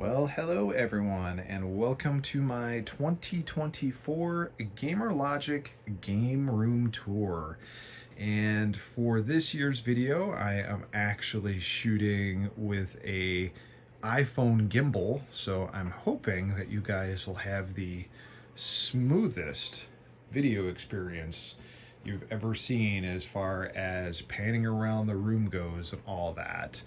Well, hello everyone, and welcome to my 2024 Gamer Logic Game Room Tour. And for this year's video, I am actually shooting with a iPhone gimbal, so I'm hoping that you guys will have the smoothest video experience you've ever seen as far as panning around the room goes and all that.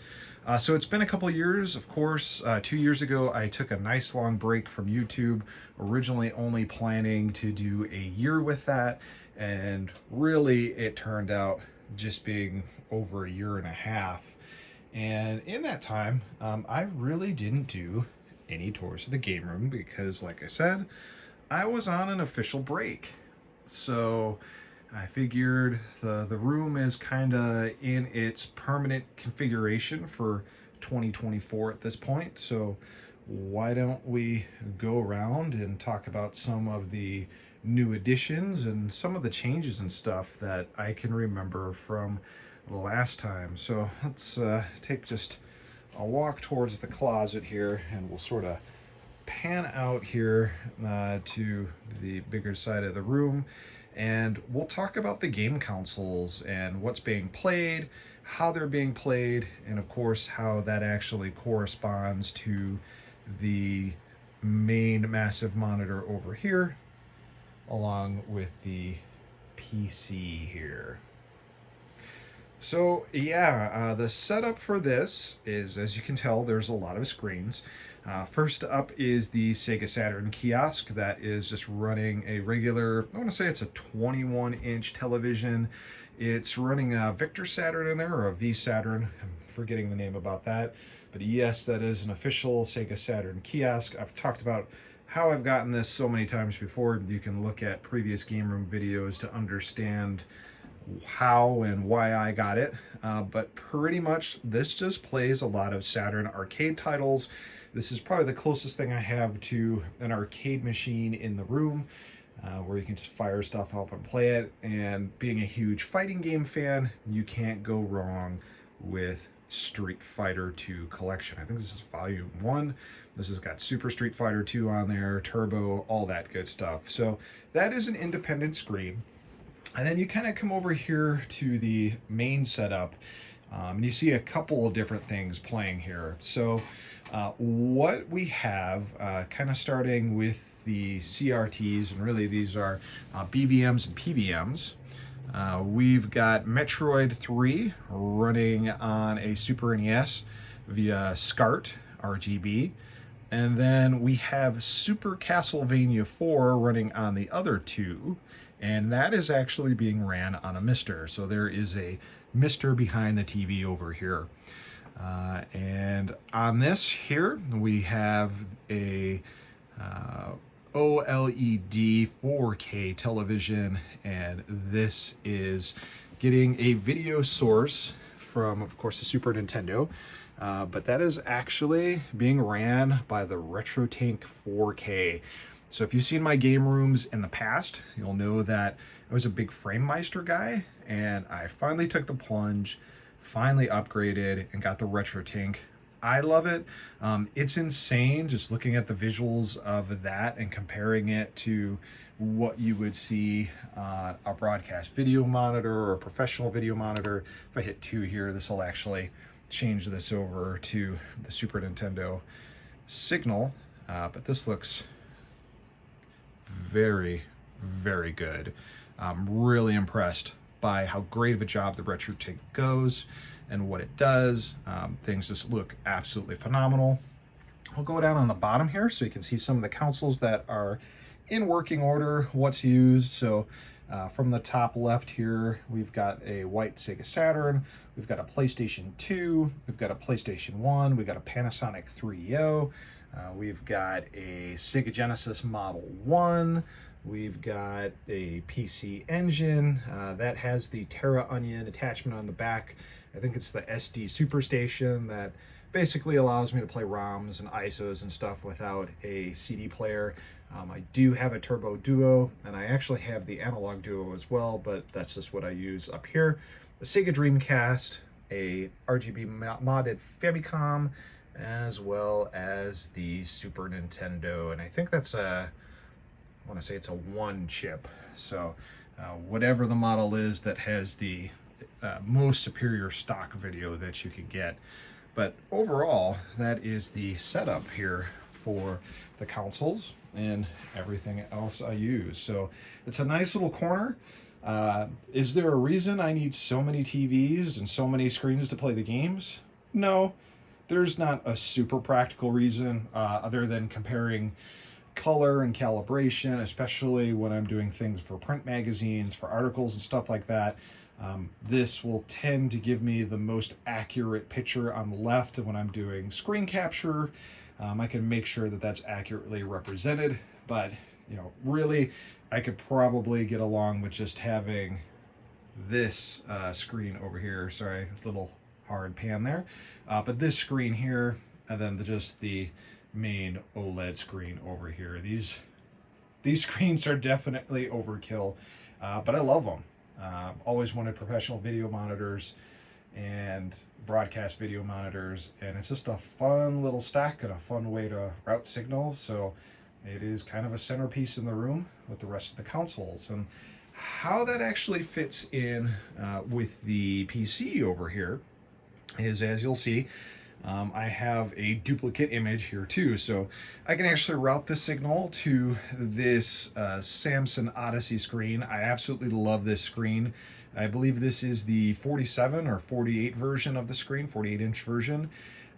So it's been a couple years, of course. 2 years ago, I took a nice long break from YouTube, originally only planning to do a year with that, and really it turned out just being over a year and a half. And in that time, I really didn't do any tours of the game room because, like I said, I was on an official break. So I figured the room is kind of in its permanent configuration for 2024 at this point. So why don't we go around and talk about some of the new additions and some of the changes and stuff that I can remember from last time. So let's take just a walk towards the closet here, and we'll sort of pan out here to the bigger side of the room, and we'll talk about the game consoles and what's being played, how they're being played, and of course how that actually corresponds to the main massive monitor over here along with the PC here. So yeah, the setup for this is, as you can tell, there's a lot of screens. First up is the Sega Saturn kiosk that is just running a regular, I want to say it's a 21-inch television. It's running a Victor Saturn in there, or a V Saturn. I'm forgetting the name about that. But yes, that is an official Sega Saturn kiosk. I've talked about how I've gotten this so many times before. You can look at previous game room videos to understand how and why I got it, but pretty much this just plays a lot of Saturn arcade titles. This is probably the closest thing I have to an arcade machine in the room, where you can just fire stuff up and play it. And being a huge fighting game fan, you can't go wrong with Street Fighter 2 collection. I think this is volume 1. This has got Super Street Fighter 2 on there, Turbo, all that good stuff. So that is an independent screen. And then you kind of come over here to the main setup, and you see a couple of different things playing here. So what we have, kind of starting with the CRTs, and really these are BVMs and PVMs. We've got Metroid 3 running on a Super NES via SCART RGB. And then we have Super Castlevania 4 running on the other two, and that is actually being ran on a Mister. So there is a Mister behind the TV over here. And on this here, we have a OLED 4K television, and this is getting a video source from, of course, the Super Nintendo. But that is actually being ran by the RetroTink 4K. So if you've seen my game rooms in the past, you'll know that I was a big FrameMeister guy, and I finally took the plunge, finally upgraded, and got the RetroTink. I love it. It's insane just looking at the visuals of that and comparing it to what you would see on a broadcast video monitor or a professional video monitor. If I hit 2 here, this will actually change this over to the Super Nintendo signal, but this looks very, very good. I'm really impressed by how great of a job the RetroTink goes and what it does. Things just look absolutely phenomenal. We'll go down on the bottom here so you can see some of the consoles that are in working order, what's used. So from the top left here, we've got a white Sega Saturn, we've got a PlayStation 2, we've got a PlayStation 1, we've got a Panasonic 3.0, we've got a Sega Genesis Model 1, we've got a PC Engine that has the Terra Onion attachment on the back. I think it's the SD Superstation that basically allows me to play ROMs and ISOs and stuff without a CD player. I do have a Turbo Duo, and I actually have the Analog Duo as well, but that's just what I use up here. The Sega Dreamcast, a RGB modded Famicom, as well as the Super Nintendo. And I think that's I want to say it's a 1 chip. So whatever the model is that has the most superior stock video that you can get. But overall, that is the setup here for the consoles and everything else I use. So it's a nice little corner. Is there a reason I need so many TVs and so many screens to play the games? No, there's not a super practical reason other than comparing color and calibration, especially when I'm doing things for print magazines, for articles and stuff like that. This will tend to give me the most accurate picture on the left, and when I'm doing screen capture, I can make sure that that's accurately represented. But you know, really, I could probably get along with just having this screen over here. Sorry, a little hard pan there, but this screen here, and then just the main OLED screen over here. These screens are definitely overkill, but I love them. Always wanted professional video monitors and broadcast video monitors, and it's just a fun little stack and a fun way to route signals. So it is kind of a centerpiece in the room with the rest of the consoles. And how that actually fits in with the PC over here is, as you'll see, I have a duplicate image here too, so I can actually route the signal to this Samsung Odyssey screen. I absolutely love this screen. I believe this is the 47 or 48 version of the screen, 48-inch version.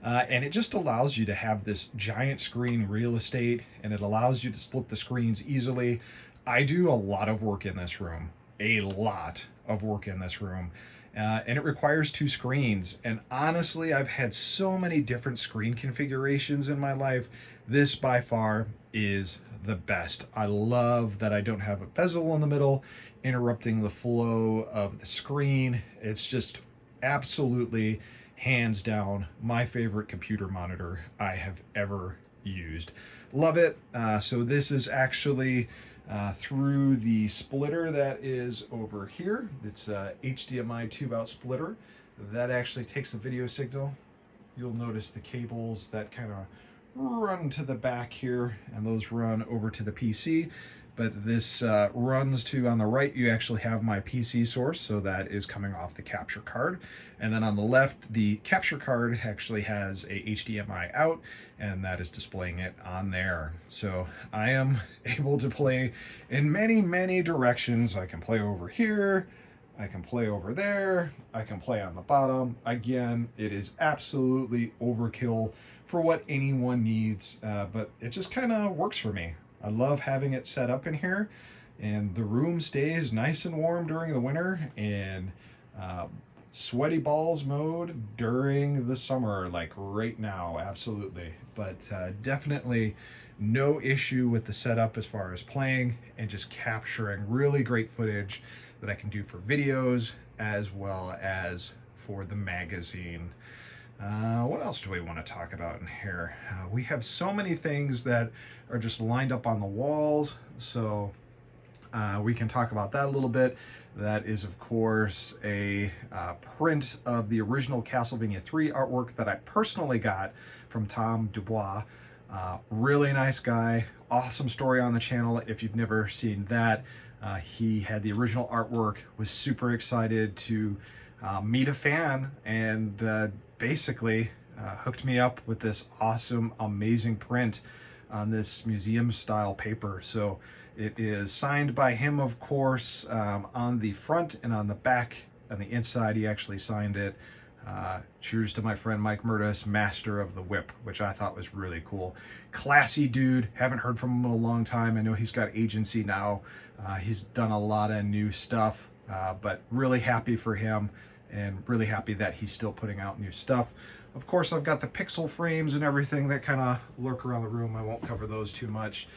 And it just allows you to have this giant screen real estate, and it allows you to split the screens easily. I do a lot of work in this room, a lot of work in this room. And it requires 2 screens. And honestly, I've had so many different screen configurations in my life. This by far is the best. I love that I don't have a bezel in the middle interrupting the flow of the screen. It's just absolutely, hands down, my favorite computer monitor I have ever used. Love it. So this is actually through the splitter that is over here. It's a HDMI tube out splitter that actually takes the video signal. You'll notice the cables that kind of run to the back here, and those run over to the PC. But this runs to, on the right, you actually have my PC source, so that is coming off the capture card. And then on the left, the capture card actually has a HDMI out, and that is displaying it on there. So I am able to play in many, many directions. I can play over here, I can play over there, I can play on the bottom. Again, it is absolutely overkill for what anyone needs, but it just kind of works for me. I love having it set up in here, and the room stays nice and warm during the winter, and sweaty balls mode during the summer, like right now, absolutely. But definitely no issue with the setup as far as playing and just capturing really great footage that I can do for videos as well as for the magazine. What else do we want to talk about in here? We have so many things that are just lined up on the walls, so we can talk about that a little bit. That is, of course, a print of the original Castlevania 3 artwork that I personally got from Tom Dubois. Really nice guy, awesome story on the channel if you've never seen that. He had the original artwork, was super excited to meet a fan, and basically hooked me up with this awesome, amazing print on this museum style paper. So it is signed by him, of course, on the front and on the back. On the inside, he actually signed it. Cheers to my friend Mike Murtis, master of the whip, which I thought was really cool. Classy dude, haven't heard from him in a long time. I know he's got agency now. He's done a lot of new stuff, but really happy for him, and really happy that he's still putting out new stuff. Of course, I've got the pixel frames and everything that kind of lurk around the room. I won't cover those too much.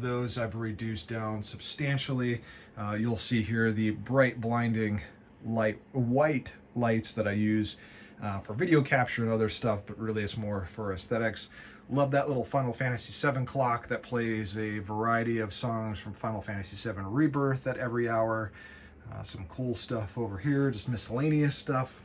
Those I've reduced down substantially. You'll see here the bright, blinding white lights that I use for video capture and other stuff, but really it's more for aesthetics. Love that little Final Fantasy VII clock that plays a variety of songs from Final Fantasy VII Rebirth at every hour. Some cool stuff over here, just miscellaneous stuff.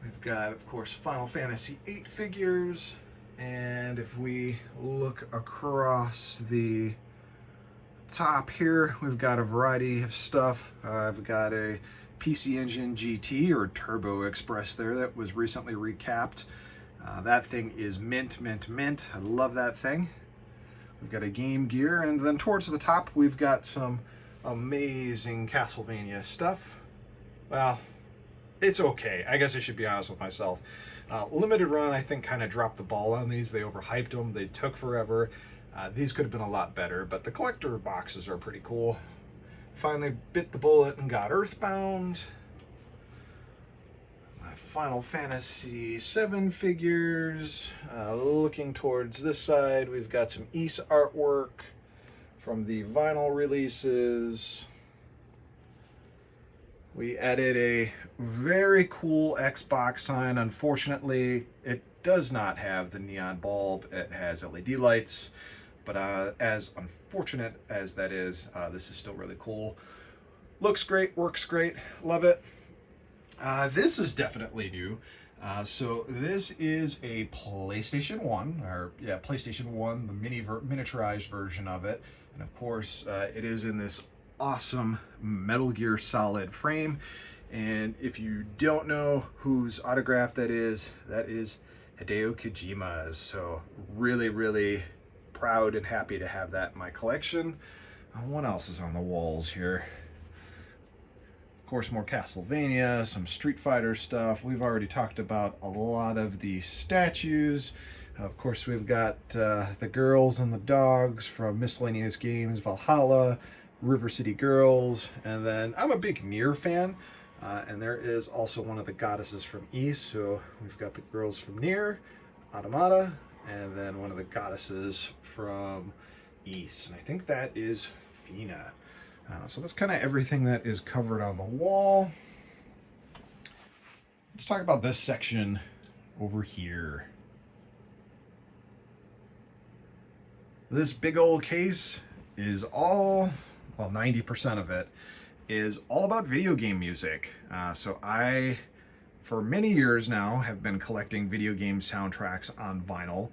We've got, of course, Final Fantasy VIII figures. And if we look across the top here, we've got a variety of stuff. I've got a PC Engine GT or Turbo Express there that was recently recapped. That thing is mint, mint, mint. I love that thing. We've got a Game Gear, and then towards the top we've got some amazing Castlevania stuff. Well, it's okay. I guess I should be honest with myself. Limited Run, I think, kind of dropped the ball on these. They overhyped them. They took forever. These could have been a lot better, but the collector boxes are pretty cool. Finally bit the bullet and got Earthbound. My Final Fantasy VII figures. Looking towards this side, we've got some Ys artwork from the vinyl releases. We added a very cool Xbox sign. Unfortunately, it does not have the neon bulb. It has LED lights. But as unfortunate as that is, this is still really cool. Looks great, works great, love it. This is definitely new. So this is a PlayStation 1, or yeah, PlayStation 1, the miniaturized version of it. And of course, it is in this awesome Metal Gear Solid frame. And if you don't know whose autograph that is Hideo Kojima's. So really, really proud and happy to have that in my collection. What else is on the walls here? Of course, more Castlevania, some Street Fighter stuff. We've already talked about a lot of the statues. Of course, we've got the girls and the dogs from Miscellaneous Games, Valhalla, River City Girls, and then I'm a big Nier fan, and there is also one of the goddesses from Ys. So we've got the girls from Nier, Automata, and then one of the goddesses from Ys, and I think that is Fina. So that's kind of everything that is covered on the wall. Let's talk about this section over here. This big old case is all, well, 90% of it is all about video game music. So I, for many years now, have been collecting video game soundtracks on vinyl.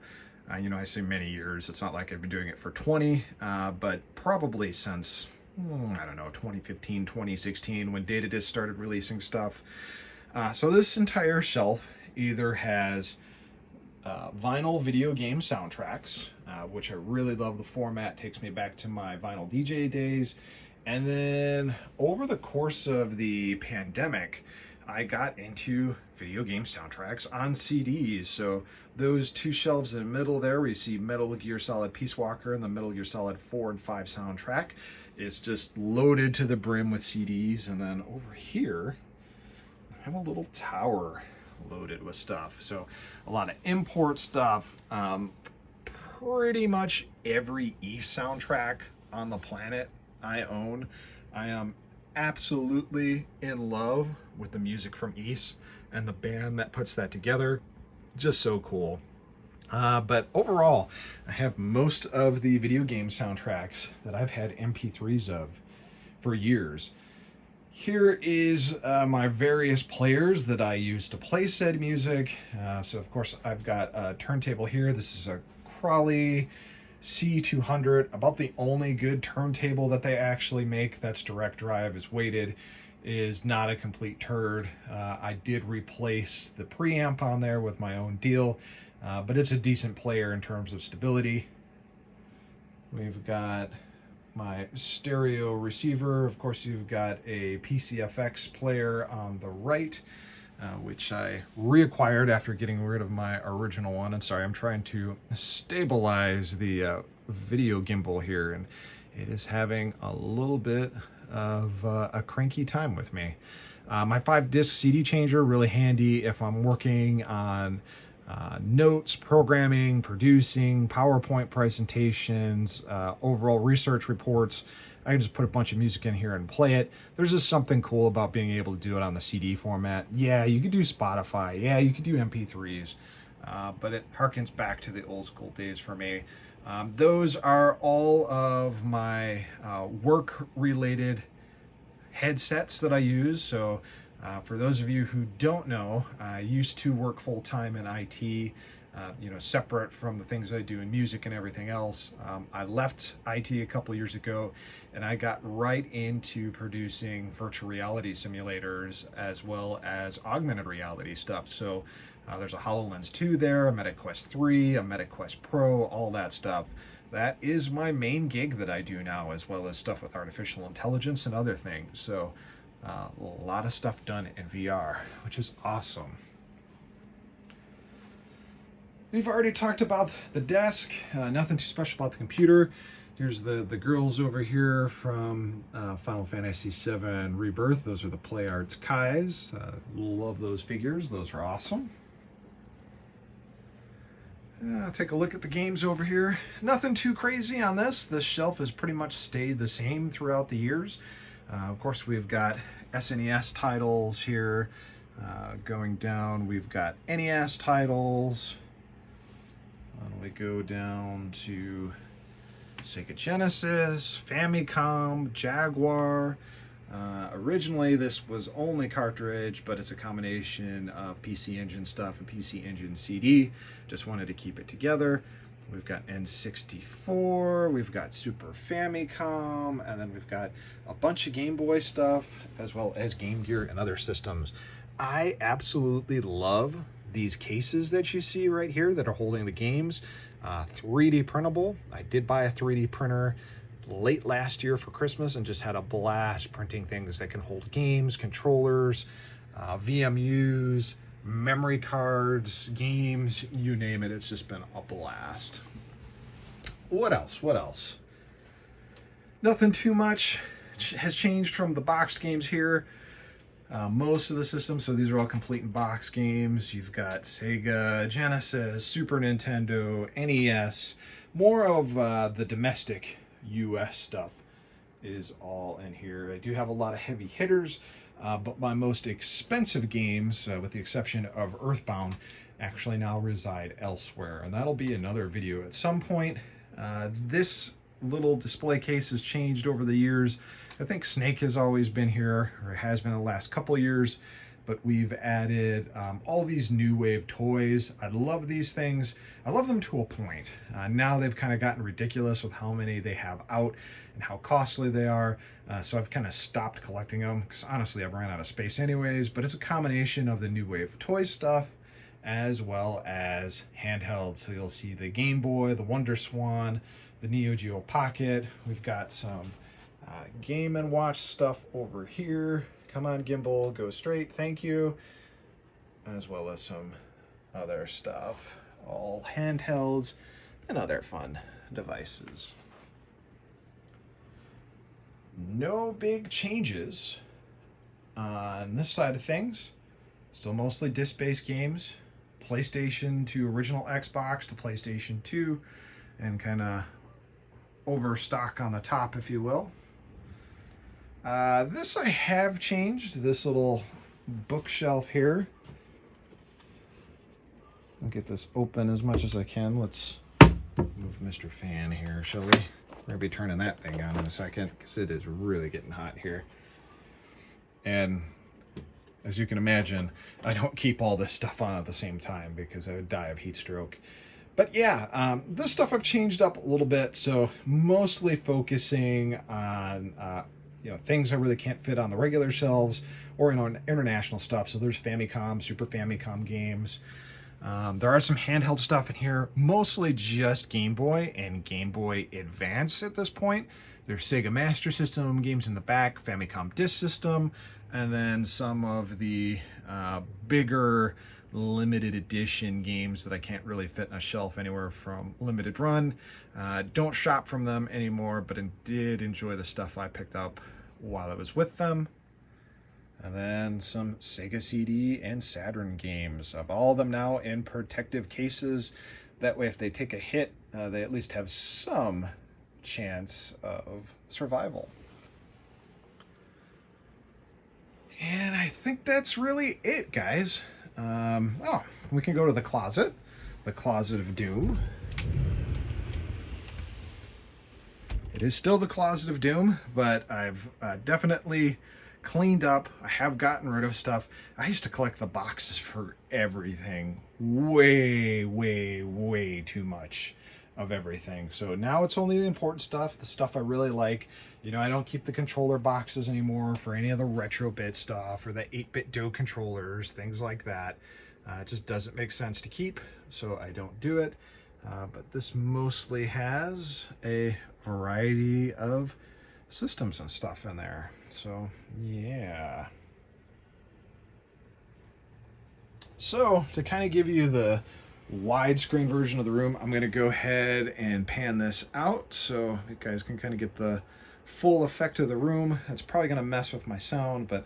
You know, I say many years. It's not like I've been doing it for 20, but probably since, I don't know, 2015, 2016, when Datadisc started releasing stuff. So this entire shelf either has vinyl video game soundtracks, which I really love. The format takes me back to my vinyl DJ days. And then over the course of the pandemic, I got into video game soundtracks on CDs. So those two shelves in the middle there, we see Metal Gear Solid Peace Walker and the Metal Gear Solid 4 and 5 soundtrack. It's just loaded to the brim with CDs. And then over here, I have a little tower loaded with stuff. So a lot of import stuff. Pretty much every Ys soundtrack on the planet I own. I am absolutely in love with the music from Ys and the band that puts that together. Just so cool. But overall, I have most of the video game soundtracks that I've had MP3s of for years. Here is my various players that I use to play said music. So of course I've got a turntable here. This is a Crawley C200, about the only good turntable that they actually make that's direct drive, is weighted, is not a complete turd. I did replace the preamp on there with my own deal, but it's a decent player in terms of stability. We've got my stereo receiver. Of course, you've got a PCFX player on the right, which I reacquired after getting rid of my original one. And sorry, I'm trying to stabilize the video gimbal here, and it is having a little bit of a cranky time with me. My 5-disc CD changer, really handy if I'm working on notes, programming, producing, PowerPoint presentations, overall research reports. I can just put a bunch of music in here and play it. There's just something cool about being able to do it on the CD format. Yeah, you could do Spotify. Yeah, you could do MP3s. But it harkens back to the old school days for me. Those are all of my work-related headsets that I use. So For those of you who don't know, I used to work full-time in IT, separate from the things I do in music and everything else. I left IT a couple years ago, and I got right into producing virtual reality simulators as well as augmented reality stuff. So there's a HoloLens 2 there, a MetaQuest 3, a MetaQuest Pro, all that stuff. That is my main gig that I do now, as well as stuff with artificial intelligence and other things. So a lot of stuff done in VR, which is awesome. We've already talked about the desk, nothing too special about the computer. Here's the girls over here from Final Fantasy VII Rebirth. Those are the Play Arts Kais. Love those figures, those are awesome. Take a look at the games over here. Nothing too crazy on this. This shelf has pretty much stayed the same throughout the years. Of course, we've got SNES titles here. Going down, we've got NES titles. We go down to Sega Genesis, Famicom, Jaguar. Originally, this was only cartridge, but it's a combination of PC Engine stuff and PC Engine CD. Just wanted to keep it together. We've got N64, we've got Super Famicom, and then we've got a bunch of Game Boy stuff, as well as Game Gear and other systems. I absolutely love these cases that you see right here that are holding the games. 3D printable. I did buy a 3D printer late last year for Christmas and just had a blast printing things that can hold games, controllers, VMUs, memory cards, games, you name it. It's just been a blast. What else? Nothing too much has changed from the boxed games here. Most of the systems, so these are all complete in box games. You've got Sega, Genesis, Super Nintendo, NES. More of the domestic US stuff is all in here. I do have a lot of heavy hitters, but my most expensive games, with the exception of Earthbound, actually now reside elsewhere, and that'll be another video at some point. This little display case has changed over the years. I think Snake has always been here, or has been the last couple years, but we've added all these new wave toys. I love these things. I love them to a point. Now they've kind of gotten ridiculous with how many they have out and how costly they are. So I've kind of stopped collecting them because honestly I've ran out of space anyways, but it's a combination of the new wave toy stuff as well as handhelds. So you'll see the Game Boy, the Wonder Swan, the Neo Geo Pocket. We've got some Game & Watch stuff over here. Come on, gimbal, go straight, thank you. As well as some other stuff. All handhelds and other fun devices. No big changes on this side of things. Still mostly disc-based games. PlayStation to original Xbox to PlayStation 2, and kind of overstock on the top, if you will. This I have changed, this little bookshelf here. I'll get this open as much as I can. Let's move Mr. Fan here, shall we? We're going to be turning that thing on in a second because it is really getting hot here. And as you can imagine, I don't keep all this stuff on at the same time because I would die of heat stroke. But yeah, this stuff I've changed up a little bit, so mostly focusing on things I really can't fit on the regular shelves or in international stuff. So there's Famicom, Super Famicom games. There are some handheld stuff in here, mostly just Game Boy and Game Boy Advance at this point. There's Sega Master System games in the back, Famicom Disk System, and then some of the bigger limited edition games that I can't really fit in a shelf anywhere from Limited Run. Don't shop from them anymore, but I did enjoy the stuff I picked up while I was with them. And then some Sega CD and Saturn games. Of all of them now in protective cases. That way if they take a hit, they at least have some chance of survival. And I think that's really it, guys. We can go to the closet of Doom. It is still the Closet of Doom, but I've definitely cleaned up. I have gotten rid of stuff. I used to collect the boxes for everything. Way, way, way too much of everything. So now it's only the important stuff, the stuff I really like. You know, I don't keep the controller boxes anymore for any of the retro bit stuff or the 8-bit DOE controllers, things like that. It just doesn't make sense to keep, so I don't do it. But this mostly has a variety of systems and stuff in there. So yeah. So to kind of give you the widescreen version of the room, I'm going to go ahead and pan this out so you guys can kind of get the full effect of the room. It's probably going to mess with my sound, but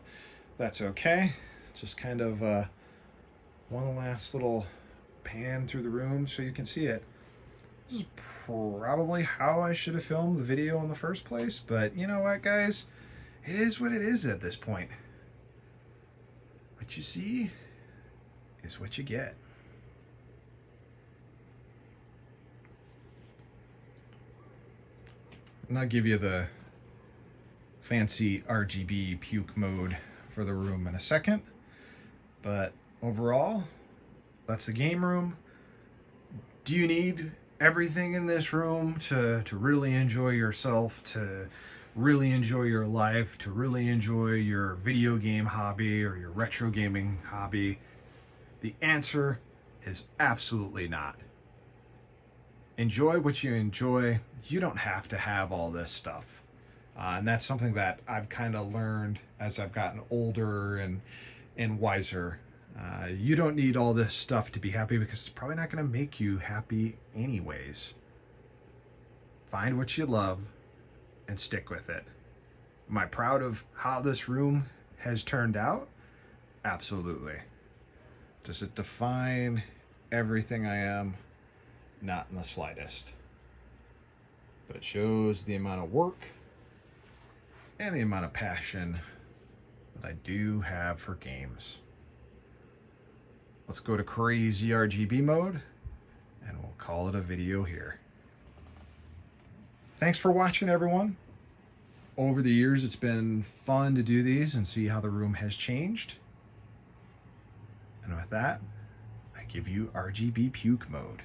that's okay. Just kind of one last little pan through the room so you can see it. This is probably how I should have filmed the video in the first place, but you know what, guys? It is what it is at this point. What you see is what you get. And I'll give you the fancy RGB puke mode for the room in a second, but overall, that's the game room. Do you need everything in this room to really enjoy yourself, to really enjoy your life, to really enjoy your video game hobby or your retro gaming hobby? The answer is absolutely not. Enjoy what you enjoy. You don't have to have all this stuff. And that's something that I've kind of learned as I've gotten older and wiser. You don't need all this stuff to be happy because it's probably not going to make you happy anyways. Find what you love and stick with it. Am I proud of how this room has turned out? Absolutely. Does it define everything I am? Not in the slightest. But it shows the amount of work and the amount of passion that I do have for games. Let's go to crazy RGB mode and we'll call it a video here. Thanks for watching, everyone. Over the years, it's been fun to do these and see how the room has changed. And with that, I give you RGB puke mode.